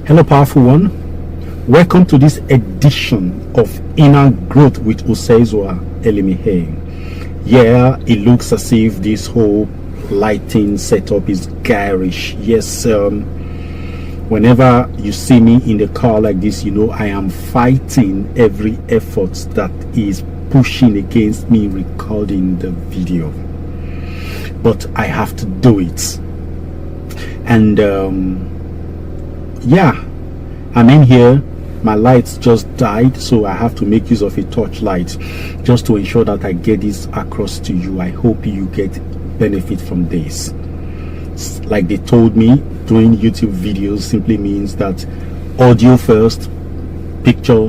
Hello, powerful one. Welcome to this edition of Inner Growth with Osezua Elimihe. Yeah, it looks as if this whole lighting setup is garish. Yes, whenever you see me in the car like this, you know I am fighting every effort that is pushing against me recording the video. But I have to do it. And yeah, I'm in here. My lights just died, so I have to make use of a torchlight just to ensure that I get this across to you. I hope you get benefit from this. Like they told me, doing YouTube videos simply means that audio first, picture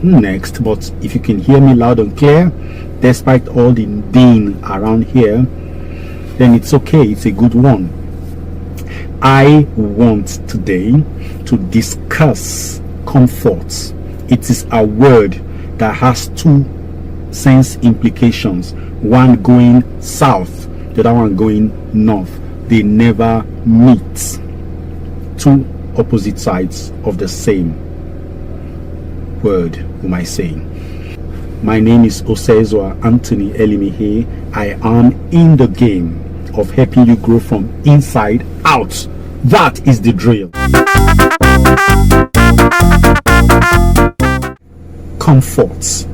next. But if you can hear me loud and clear, despite all the din around here, then it's okay. It's a good one. I want today to discuss comfort. It is a word that has two sense implications, one going south, the other one going north. They never meet. Two opposite sides of the same word, whom I say. My name is Osezua Anthony Elimihe. I am in the game of helping you grow from inside out. That is the drill. Comfort.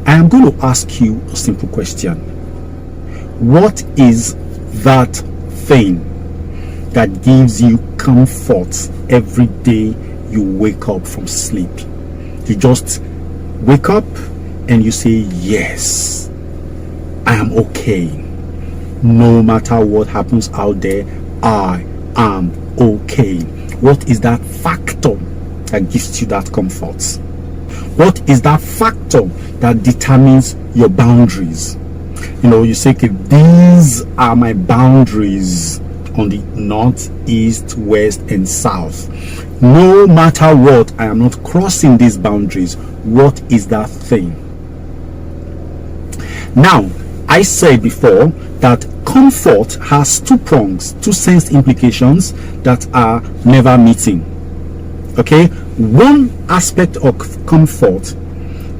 I am going to ask you a simple question. What is that thing that gives you comfort every day you wake up from sleep? You just wake up and you say, yes, I am okay. No matter what happens out there, I am okay. What is that factor that gives you that comfort? What is that factor that determines your boundaries? You know, you say, okay, these are my boundaries on the north, east, west, and south. No matter what, I am not crossing these boundaries. What is that thing? Now, I said before that comfort has two prongs, two sense implications that are never meeting. Okay, one aspect of comfort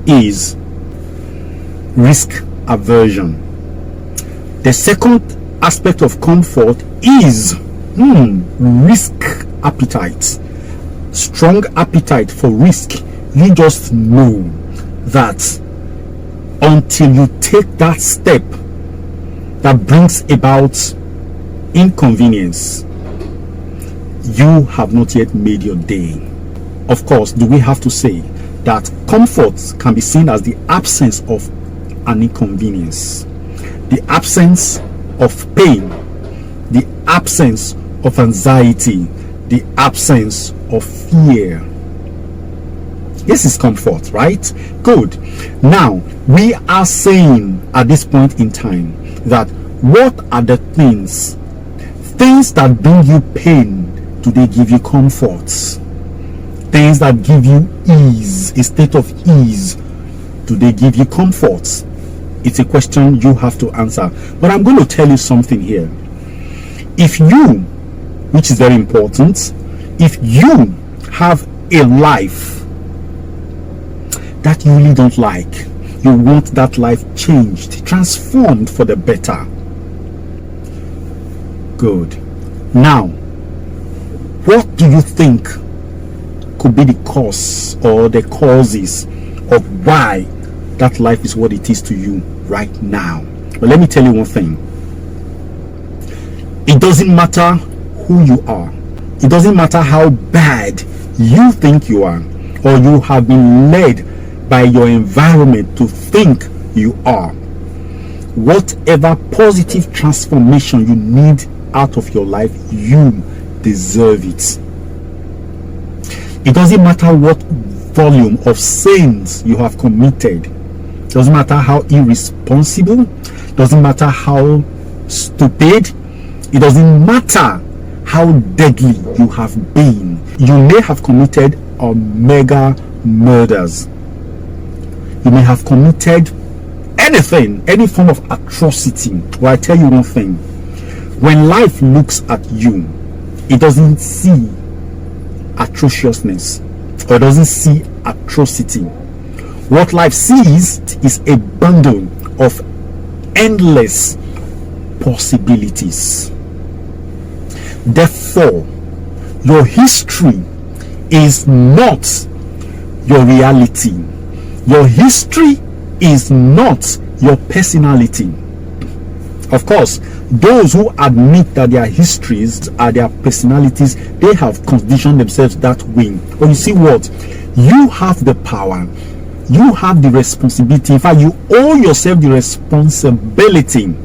is risk aversion. The second aspect of comfort is risk appetite. Strong appetite for risk. You just know that until you take that step that brings about inconvenience, you have not yet made your day. Of course, do we have to say that comfort can be seen as the absence of an inconvenience, the absence of pain, the absence of anxiety, the absence of fear. This is comfort, right? Good. Now, we are saying at this point in time that what are the things that bring you pain, do they give you comfort? Things that give you ease, a state of ease, do they give you comfort? It's a question you have to answer. But I'm going to tell you something here. If you, which is very important, if you have a life that you really don't like, you want that life changed, transformed for the better. Good. Now, what do you think could be the cause or the causes of why that life is what it is to you right now? But let me tell you one thing. It doesn't matter who you are. It doesn't matter how bad you think you are, or you have been led by your environment to think you are. Whatever positive transformation you need out of your life, you deserve it. It doesn't matter what volume of sins you have committed. It doesn't matter how irresponsible. It doesn't matter how stupid. It doesn't matter how deadly you have been. You may have committed mega murders. You may have committed anything, any form of atrocity. Well, I tell you one thing. When life looks at you, it doesn't see atrociousness, or it doesn't see atrocity. What life sees is a bundle of endless possibilities. Therefore, your history is not your reality. Your history is not your personality. Of course, those who admit that their histories are their personalities, they have conditioned themselves that way. But you see what? You have the power. You have the responsibility. In fact, you owe yourself the responsibility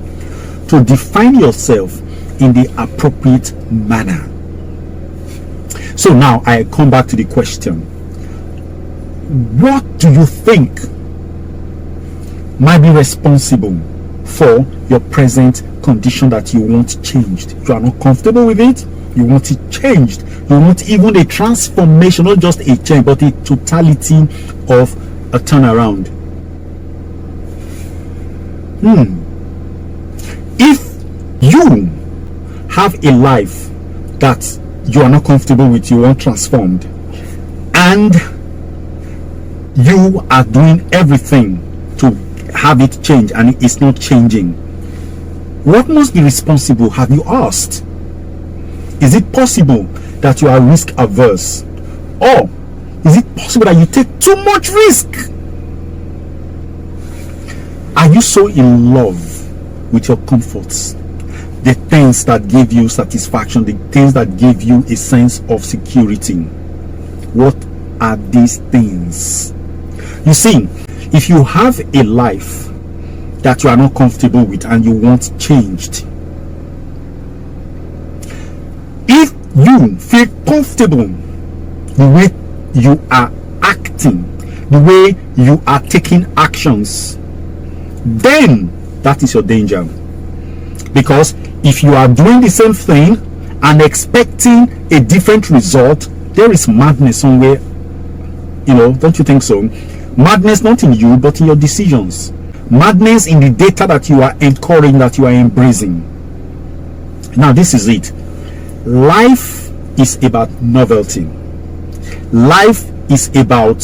to define yourself in the appropriate manner. So now I come back to the question. What do you think might be responsible for your present condition that you want changed? You are not comfortable with it. You want it changed. You want even a transformation, not just a change, but a totality of a turnaround. If you have a life that you are not comfortable with, you want transformed, and you are doing everything to have it change and it's not changing, what must be responsible? Have you asked? Is it possible that you are risk averse? Or is it possible that you take too much risk? Are you so in love with your comforts? The things that give you satisfaction, the things that give you a sense of security. What are these things? You see, if you have a life that you are not comfortable with and you want changed, if you feel comfortable the way you are acting, the way you are taking actions, then that is your danger. Because if you are doing the same thing and expecting a different result, there is madness somewhere. Don't you think so? Madness not in you, but in your decisions. Madness in the data that you are encouraging, that you are embracing. Now this is it. Life is about novelty. Life is about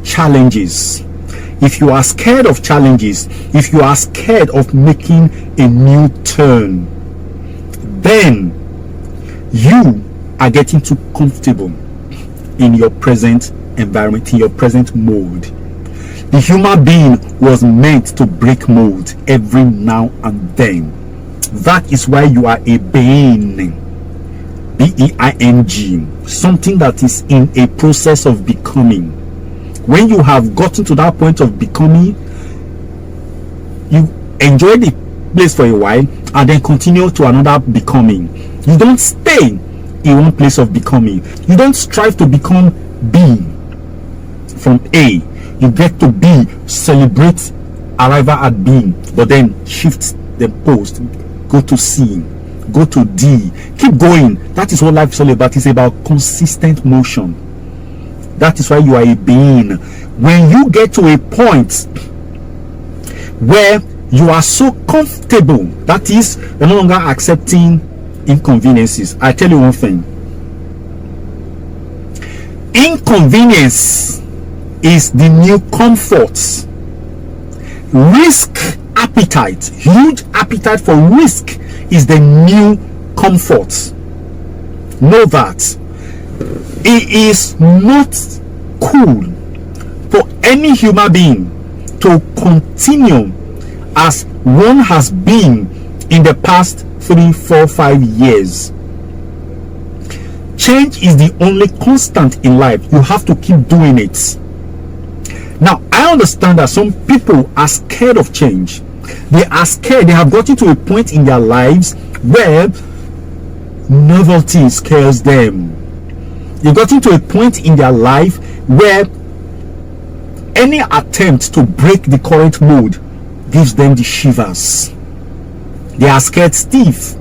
challenges. If you are scared of challenges, if you are scared of making a new turn, then you are getting too comfortable in your present environment, in your present mode. The human being was meant to break mold every now and then. That is why you are a being, being, something that is in a process of becoming. When you have gotten to that point of becoming, you enjoy the place for a while and then continue to another becoming. You don't stay in one place of becoming. You don't strive to become B from A. You get to B, celebrate arrival at B, but then shift the post, go to C, go to D, keep going. That is what life is all about. It's about consistent motion. That is why you are a being. When you get to a point where you are so comfortable, that is, you're no longer accepting inconveniences. I tell you one thing. Inconvenience is the new comfort. Risk appetite, huge appetite for risk, is the new comfort. Know that it is not cool for any human being to continue as one has been in the past 3, 4, 5 years. Change is the only constant in life. You have to keep doing it. Now, I understand that some people are scared of change. They are scared. They have gotten to a point in their lives where novelty scares them. They've gotten to a point in their life where any attempt to break the current mode gives them the shivers. They are scared stiff.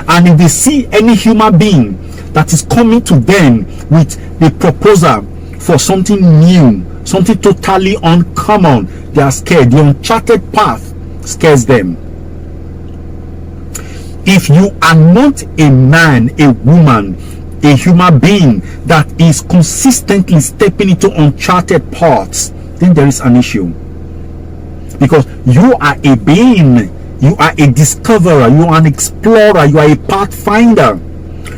And if they see any human being that is coming to them with a proposal for something new, something totally uncommon, they are scared. The uncharted path scares them. If you are not a man, a woman a human being that is consistently stepping into uncharted paths, then there is an issue. Because you are a being, you are a discoverer, you are an explorer, you are a pathfinder.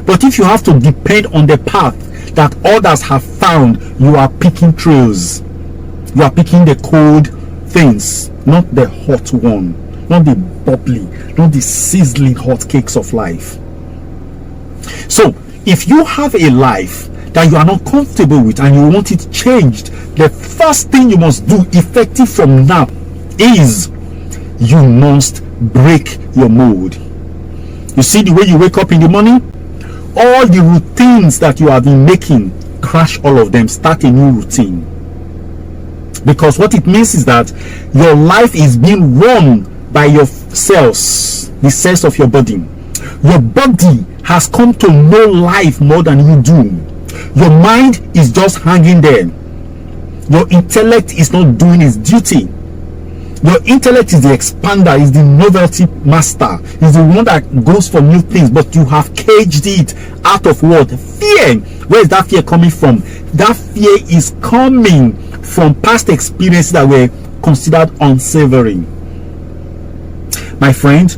But if you have to depend on the path that others have found, you are picking trails. You are picking the cold things, not the hot one, not the bubbly, not the sizzling hot cakes of life. So if you have a life that you are not comfortable with and you want it changed, the first thing you must do, effective from now, is you must break your mold. You see the way you wake up in the morning? All the routines that you have been making, crash all of them, start a new routine. Because what it means is that your life is being run by your cells, the cells of your body. Your body has come to know life more than you do. Your mind is just hanging there. Your intellect is not doing its duty. Your intellect is the expander, is the novelty master, is the one that goes for new things, but you have caged it out of what? Fear. Where is that fear coming from? That fear is coming from past experiences that were considered unsavory. My friend,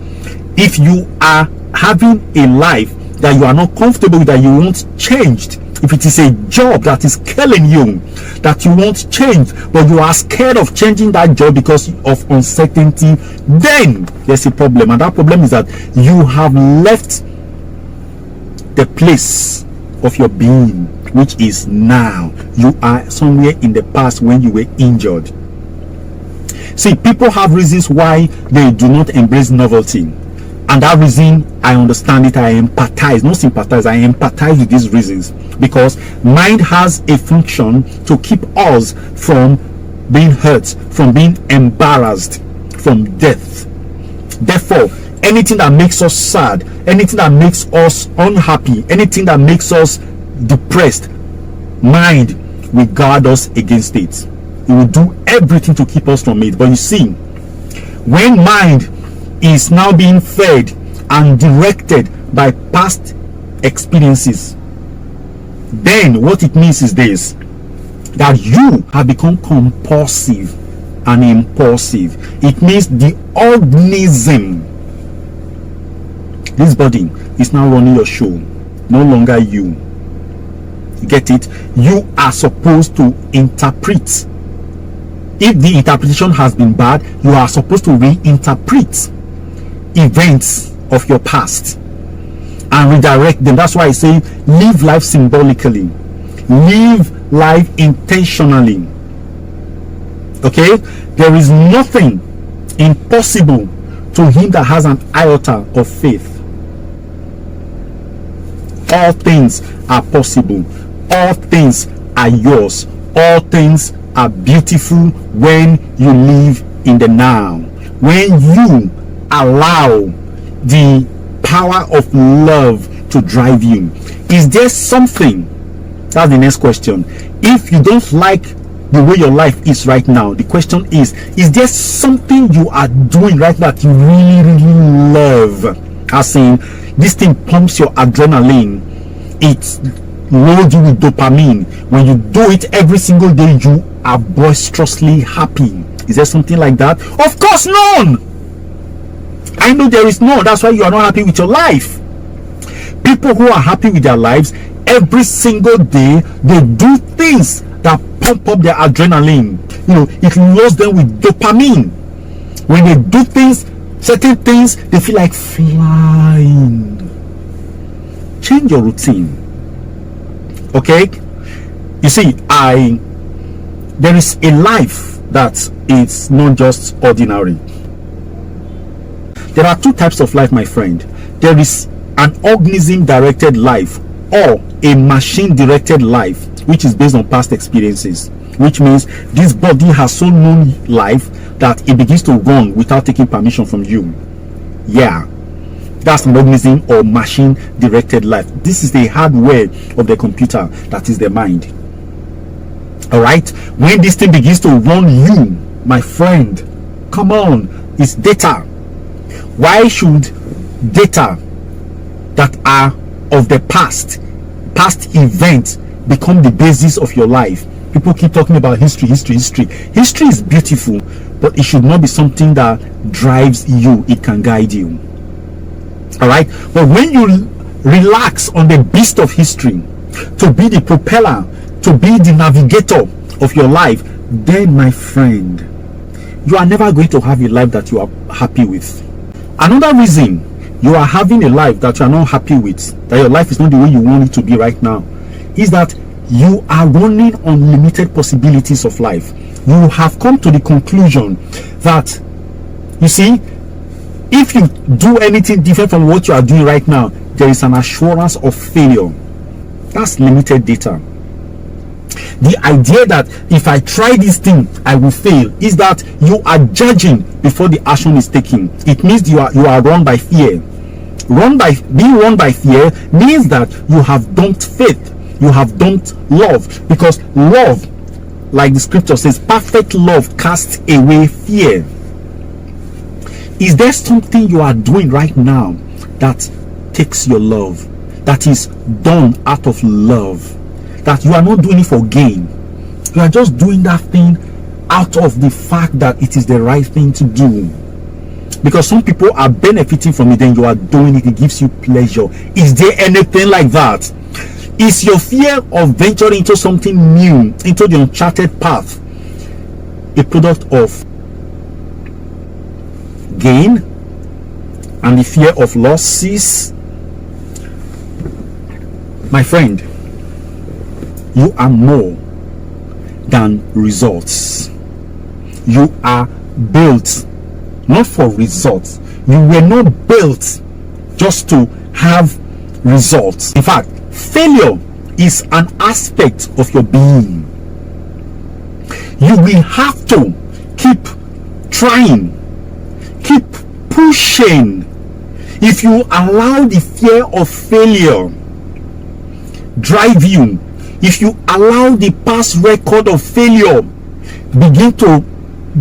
if you are having a life that you are not comfortable with, that you want changed, if it is a job that is killing you, that you want changed, but you are scared of changing that job because of uncertainty, then there's a problem. And that problem is that you have left the place of your being, which is now. You are somewhere in the past when you were injured. See, people have reasons why they do not embrace novelty. And that reason, I understand it, I empathize, not sympathize, I empathize with these reasons. Because mind has a function to keep us from being hurt, from being embarrassed, from death. Therefore, anything that makes us sad, anything that makes us unhappy, anything that makes us depressed, mind will guard us against it. It will do everything to keep us from it. But you see, when mind is now being fed and directed by past experiences, then what it means is this, that you have become compulsive and impulsive. It means the organism, this body, is now running your show, no longer you. You get it? You are supposed to interpret. If the interpretation has been bad, you are supposed to reinterpret events of your past and redirect them. That's why I say live life symbolically, live life intentionally. Okay, there is nothing impossible to him that has an iota of faith. All things are possible, all things are yours, all things are beautiful when you live in the now, when you allow the power of love to drive you. Is there something, that's the next question, if you don't like the way your life is right now, the question is there something you are doing right now that you really love? As in, this thing pumps your adrenaline, it loads you with dopamine. When you do it every single day, you are boisterously happy. Is there something like that? Of course none. I know there is none. That's why you are not happy with your life. People who are happy with their lives, every single day they do things that pump up their adrenaline. You know, it loads them with dopamine. When they do things, certain things, they feel like flying. Change your routine. Okay? You see, there is a life that is not just ordinary. There are two types of life, my friend. There is an organism directed life or a machine directed life, which is based on past experiences, which means this body has so known life that it begins to run without taking permission from you. Yeah, that's an organism or machine directed life. This is the hardware of the computer, that is the mind. All right, when this thing begins to run you, my friend, come on, it's data. Why should data that are of the past past events become the basis of your life. People keep talking about history. History is beautiful, but it should not be something that drives you. It can guide you. All right, but when you relax on the beast of history to be the propeller, to be the navigator of your life, then my friend, you are never going to have a life that you are happy with. Another reason you are having a life that you are not happy with, that your life is not the way you want it to be right now, is that you are running on limited possibilities of life. You have come to the conclusion that, you see, if you do anything different from what you are doing right now, there is an assurance of failure. That's limited data. The idea that if I try this thing, I will fail, is that you are judging before the action is taken. It means you are run by fear. Being run by fear means that you have dumped faith. You have dumped love, because love, like the scripture says, perfect love casts away fear. Is there something you are doing right now that takes your love, that is done out of love, that you are not doing it for gain? You are just doing that thing out of the fact that it is the right thing to do, because some people are benefiting from it, then you are doing it, it gives you pleasure. Is there anything like that? Is your fear of venturing into something new, into the uncharted path, a product of gain and the fear of losses? My friend, you are more than results. You are built not for results. You were not built just to have results. In fact, failure is an aspect of your being. You will have to keep trying, keep pushing. If you allow the fear of failure drive you, if you allow the past record of failure begin to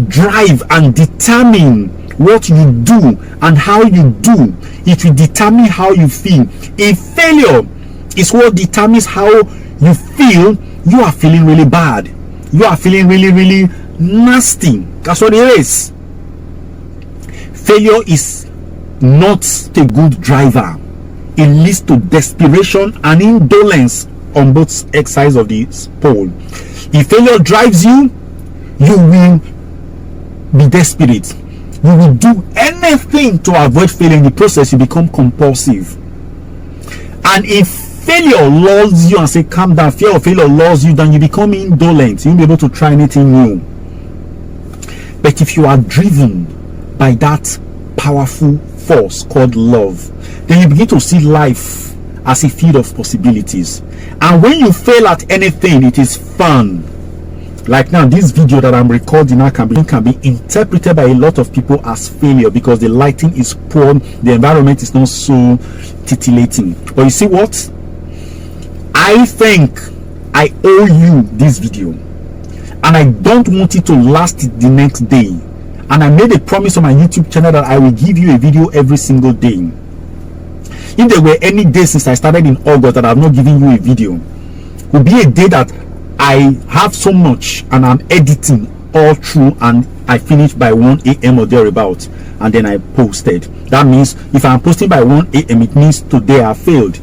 drive and determine what you do and how you do, it will determine how you feel. If failure is what determines how you feel, you are feeling really bad. You are feeling really nasty. That's what it is. Failure is not a good driver. It leads to desperation and indolence on both sides of the pole. If failure drives you, you will be desperate. You will do anything to avoid failing. In the process, you become compulsive. And if failure lulls you and say calm down, fear of failure lulls you, then you become indolent. You won't be able to try anything new. But if you are driven by that powerful force called love, then you begin to see life as a field of possibilities. And when you fail at anything, it is fun. Like now, this video that I'm recording now can be interpreted by a lot of people as failure because the lighting is poor, the environment is not so titillating. But you see what? I think I owe you this video, and I don't want it to last the next day. And I made a promise on my YouTube channel that I will give you a video every single day. If there were any day since I started in August that I have not given you a video, it will be a day that I have so much and I'm editing all through and I finish by 1 a.m. or thereabout, and then I posted. That means if I'm posting by 1 a.m. it means today I failed.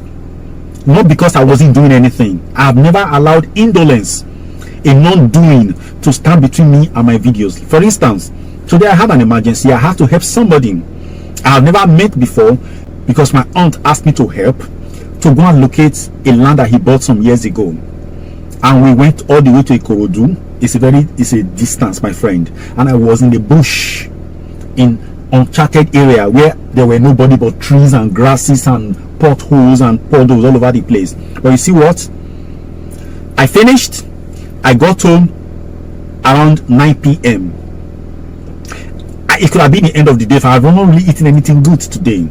Not because I wasn't doing anything. I have never allowed indolence, a non-doing, to stand between me and my videos. For instance, today I had an emergency. I had to help somebody I have never met before because my aunt asked me to help to go and locate a land that he bought some years ago. And we went all the way to Ikorodu. It's a distance, my friend. And I was in the bush, in uncharted area where there were nobody but trees and grasses and potholes and puddles all over the place. But you see what? I finished. I got home around 9 p.m. It could have been the end of the day if I have not really eaten anything good today.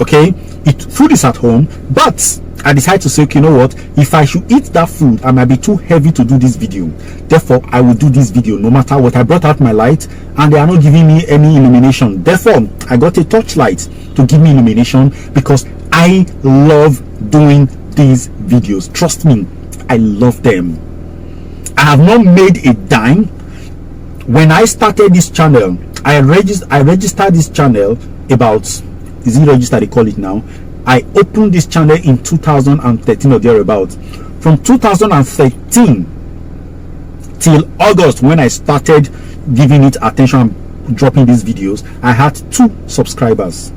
Okay, food is at home, but I decided to say, okay, you know what, if I should eat that food, I might be too heavy to do this video. Therefore, I will do this video no matter what. I brought out my light and they are not giving me any illumination. Therefore, I got a torchlight to give me illumination because I love doing these videos. Trust me, I love them. I have not made a dime. When I started this channel, I registered this channel about, is it registered they call it now? I opened this channel in 2013 or thereabouts. From 2013 till August, when I started giving it attention and dropping these videos, I had 2 subscribers.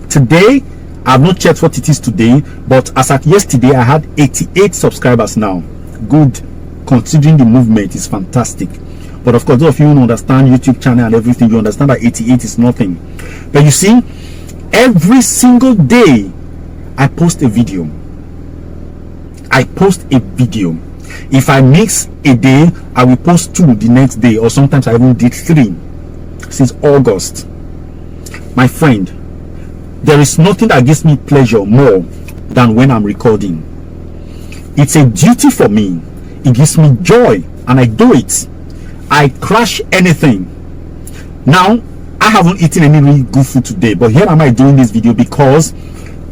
Today, I have not checked what it is today, but as at yesterday, I had 88 subscribers now. Good, considering the movement is fantastic. But of course, those of you who understand YouTube channel and everything, you understand that 88 is nothing. But you see, every single day, I post a video. I post a video. If I miss a day, I will post 2 the next day, or sometimes I even did 3 since August. My friend, there is nothing that gives me pleasure more than when I'm recording. It's a duty for me. It gives me joy, and I do it. I crash anything. Now, I haven't eaten any really good food today, but here am I doing this video because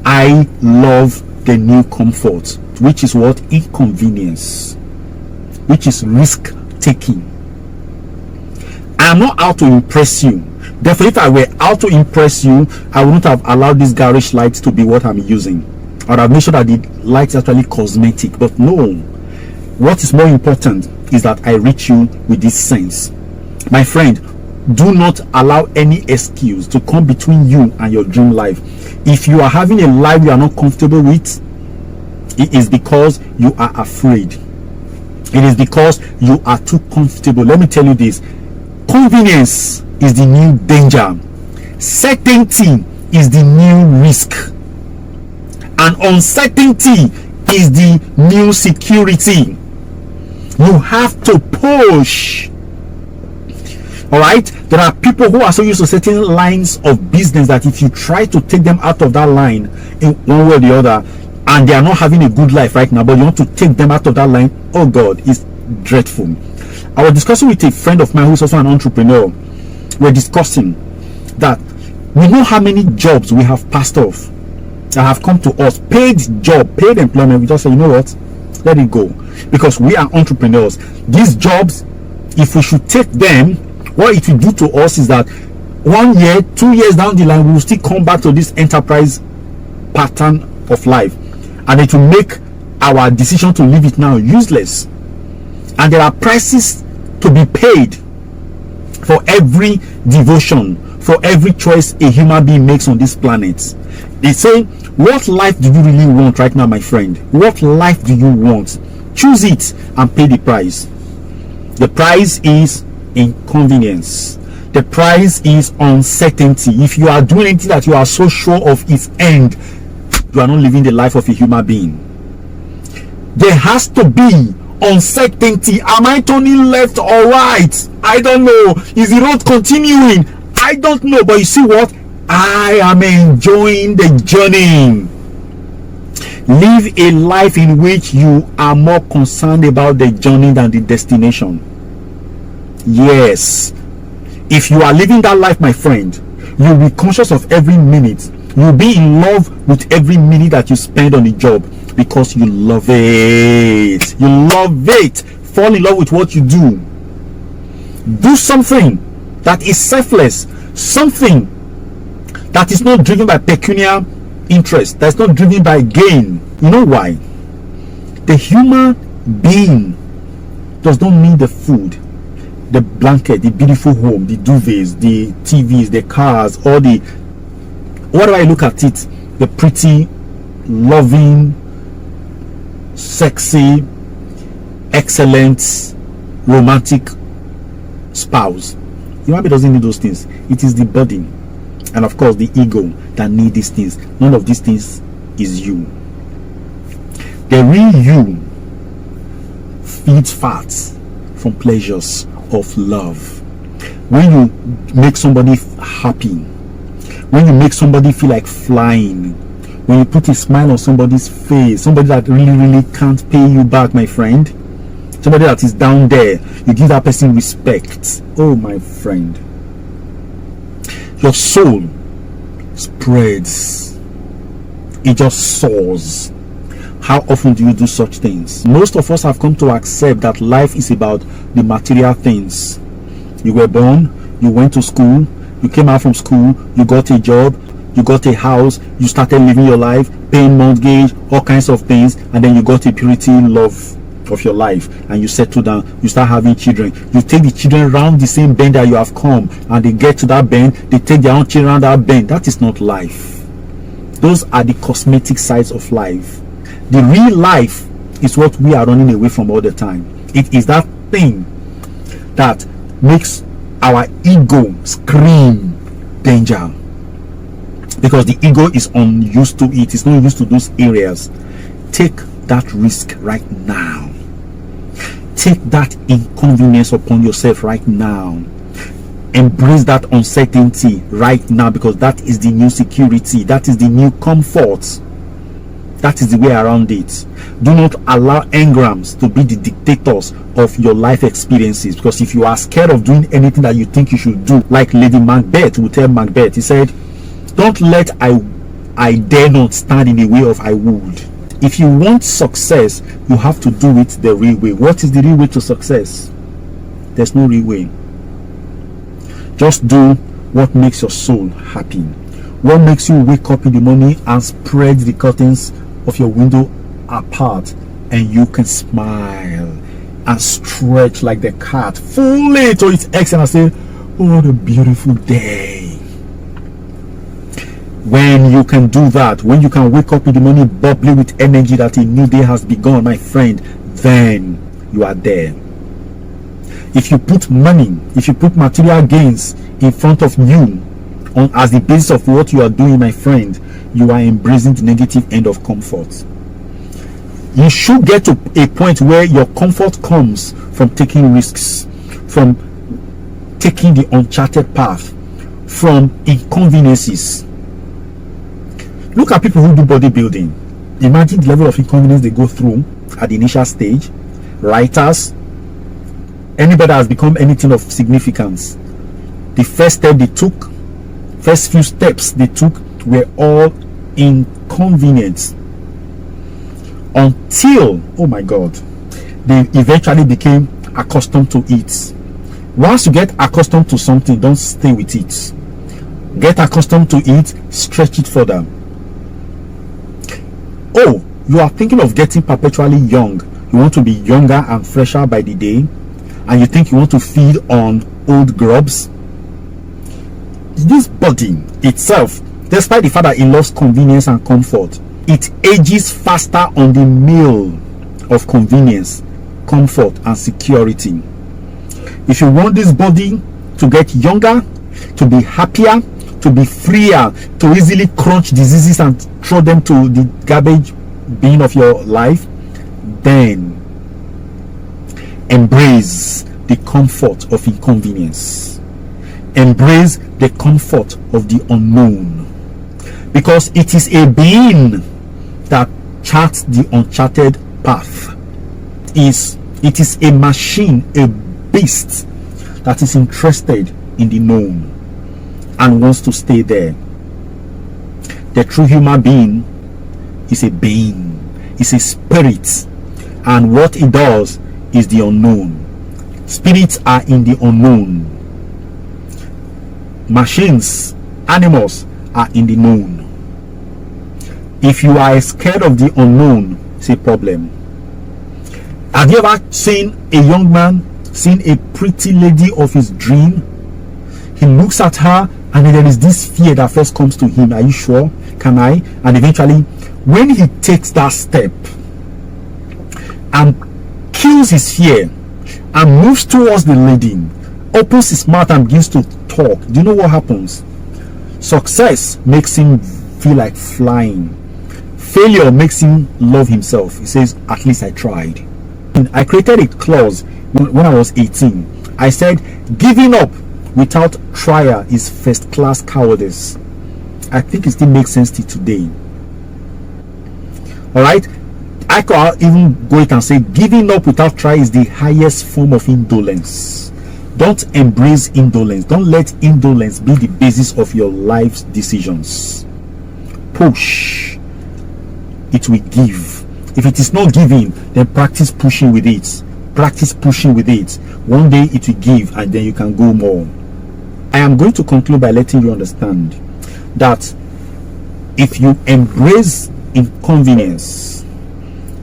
I love the new comfort, which is what? Inconvenience, which is risk taking. I'm not out to impress you. Therefore, if I were out to impress you, I wouldn't have allowed these garish lights to be what I'm using. I would have made sure that the lights are actually cosmetic. But no, what is more important is that I reach you with this sense. My friend, do not allow any excuse to come between you and your dream life. If you are having a life you are not comfortable with, it is because you are afraid. It is because you are too comfortable. Let me tell you this: convenience is the new danger. Certainty is the new risk. And uncertainty is the new security. You have to push. All right, there are people who are so used to certain lines of business that if you try to take them out of that line in one way or the other, and they are not having a good life right now, but you want to take them out of that line, oh God, it's dreadful. I was discussing with a friend of mine who's also an entrepreneur. We're discussing that we know how many jobs we have passed off that have come to us, paid job, paid employment. We just say, you know what, let it go, because we are entrepreneurs. These jobs, if we should take them, what it will do to us is that 1 year, 2 years down the line, we will still come back to this enterprise pattern of life, and it will make our decision to leave it now useless. And there are prices to be paid for every devotion, for every choice a human being makes on this planet. They say, what life do you really want right now, my friend? What life do you want? Choose it and pay the price. The price is inconvenience. The price is uncertainty. If you are doing anything that you are so sure of its end, you are not living the life of a human being. There has to be uncertainty. Am I turning left or right? I don't know. Is the road continuing? I don't know. But you see what? I am enjoying the journey. Live a life in which you are more concerned about the journey than the destination. Yes. If you are living that life, my friend, you'll be conscious of every minute. You'll be in love with every minute that you spend on the job because you love it. You love it. Fall in love with what you do. Do something that is selfless. Something that is not driven by pecuniary interest. That's not driven by gain. You know why? The human being does not need the food, the blanket, the beautiful home, the duvets, the TVs, the cars, all the, whatever I look at it, the pretty, loving, sexy, excellent, romantic spouse. Human being doesn't need those things. It is the body and of course the ego that need these things. None of these things is you. The real you feeds fats from pleasures of love. When you make somebody happy, when you make somebody feel like flying, when you put a smile on somebody's face, somebody that really can't pay you back, my friend, somebody that is down there, you give that person respect. Oh my friend, your soul spreads, it just soars. How often do you do such things? Most of us have come to accept that life is about the material things. You were born, you went to school, you came out from school, you got a job, you got a house, you started living your life, paying mortgage, all kinds of things, and then you got a purity love of your life, and you settle down, you start having children. You take the children around the same bend that you have come, and they get to that bend, they take their own children around that bend. That is not life. Those are the cosmetic sides of life. The real life is what we are running away from all the time. It is that thing that makes our ego scream danger, because the ego is unused to it. It's not used to those areas. Take that risk right now. Take that inconvenience upon yourself right now. Embrace that uncertainty right now, because that is the new security. That is the new comfort. That is the way around it. Do not allow engrams to be the dictators of your life experiences, because if you are scared of doing anything that you think you should do, like Lady Macbeth will tell Macbeth, he said, don't let I dare not stand in the way of I would. If you want success, you have to do it the real way. What is the real way to success? There's no real way. Just do what makes your soul happy. What makes you wake up in the morning and spread the curtains of your window apart, and you can smile and stretch like the cat fully to its extent and say, oh, what a beautiful day. When you can do that, when you can wake up in the morning bubbly with energy that a new day has begun, my friend, then you are there. If you put money, if you put material gains in front of you as the basis of what you are doing, my friend, you are embracing the negative end of comfort. You should get to a point where your comfort comes from taking risks, from taking the uncharted path, from inconveniences. Look at people who do bodybuilding. Imagine the level of inconvenience they go through at the initial stage. Writers, anybody that has become anything of significance, the first step they took, first few steps they took were all inconvenience, until, oh my God, they eventually became accustomed to it. Once you get accustomed to something, don't stay with it. Get accustomed to it, stretch it further. Oh, you are thinking of getting perpetually young. You want to be younger and fresher by the day, and you think you want to feed on old grubs. This body itself, despite the fact that it loves convenience and comfort, it ages faster on the meal of convenience, comfort, and security. If you want this body to get younger, to be happier, to be freer, to easily crunch diseases and throw them to the garbage bin of your life, then embrace the comfort of inconvenience. Embrace the comfort of the unknown, because it is a being that charts the uncharted path. It is a machine, a beast that is interested in the known and wants to stay there. The true human being is a being, is a spirit, and what it does is the unknown. Spirits are in the unknown. Machines, animals are in the known. If you are scared of the unknown, it's a problem. Have you ever seen a young man, seen a pretty lady of his dream? He looks at her, and then there is this fear that first comes to him. Are you sure? Can I? And eventually, when he takes that step and kills his fear and moves towards the lady, opens his mouth and begins to talk, do you know what happens? Success makes him feel like flying. Failure makes him love himself. He says, at least I tried. And I created a clause when I was 18. I said, giving up without trial is first class cowardice. I think it still makes sense to today. Alright, I could even go it and say giving up without trial is the highest form of indolence. Don't embrace indolence. Don't let indolence be the basis of your life's decisions. Push, it will give. If it is not giving, then practice pushing with it. Practice pushing with it. One day it will give, and then you can go more. I am going to conclude by letting you understand that if you embrace inconvenience,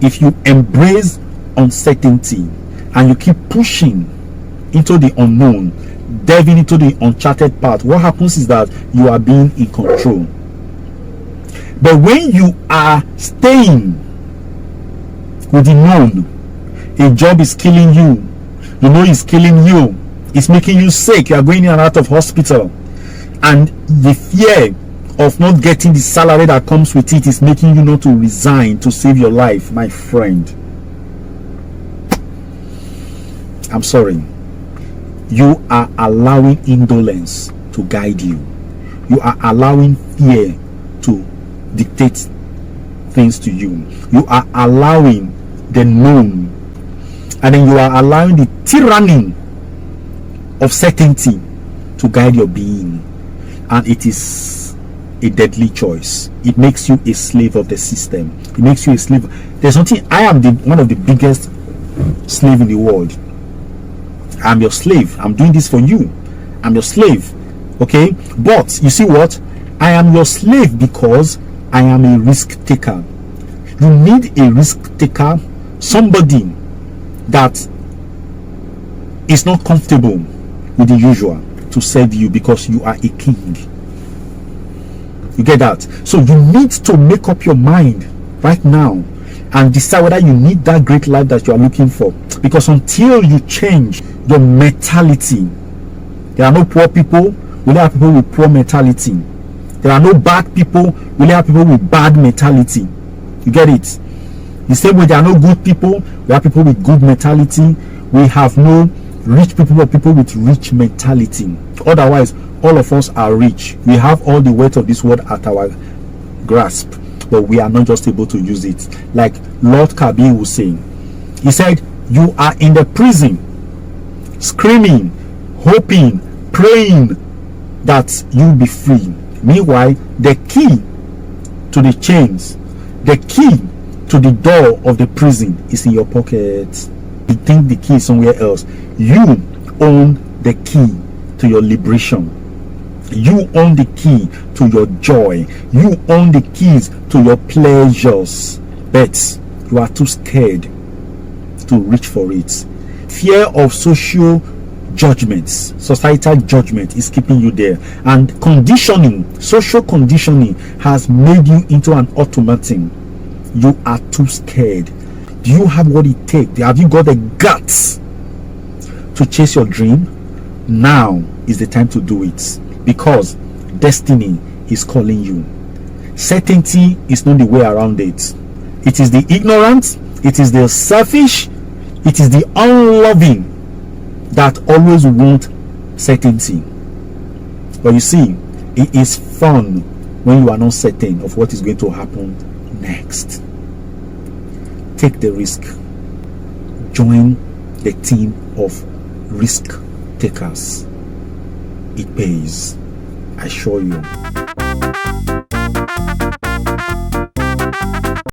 if you embrace uncertainty, and you keep pushing into the unknown, delving into the uncharted path, what happens is that you are being in control. But when you are staying with the known, a job is killing you, you know it's killing you, it's making you sick, you are going in and out of hospital, and the fear of not getting the salary that comes with it is making you not to resign to save your life. My friend, I'm sorry, you are allowing indolence to guide you. You are allowing fear to dictate things to you. You are allowing the known, and then you are allowing the tyranny of certainty to guide your being, and it is a deadly choice. It makes you a slave of the system. It makes you a slave. There's something, I am one of the biggest slave in the world. I'm your slave. I'm doing this for you. I'm your slave. Okay, but you see what, I am your slave because I am a risk taker. You need a risk taker, somebody that is not comfortable with the usual, to serve you, because you are a king. You get that? So you need to make up your mind right now and decide whether you need that great life that you are looking for. Because until you change your mentality, there are no poor people, we have people with poor mentality. There are no bad people, we have people with bad mentality. You get it? The same way there are no good people, we have people with good mentality. We have no rich people, but people with rich mentality. Otherwise, all of us are rich. We have all the weight of this world at our grasp, but we are not just able to use it. Like Lord Kabir was saying, he said, you are in the prison, screaming, hoping, praying that you'll be free. Meanwhile, the key to the chains, the key to the door of the prison is in your pocket. You think the key is somewhere else. You own the key to your liberation. You own the key to your joy. You own the keys to your pleasures. But you are too scared to reach for it. Fear of social judgments, societal judgment is keeping you there. And conditioning, social conditioning has made you into an automaton. You are too scared. Do you have what it takes? Have you got the guts to chase your dream? Now is the time to do it, because destiny is calling you. Certainty is not the way around it. It is the ignorant, it is the selfish, it is the unloving that always want certainty. But you see, it is fun when you are not certain of what is going to happen next. Take the risk. Join the team of risk takers. It pays, I assure you.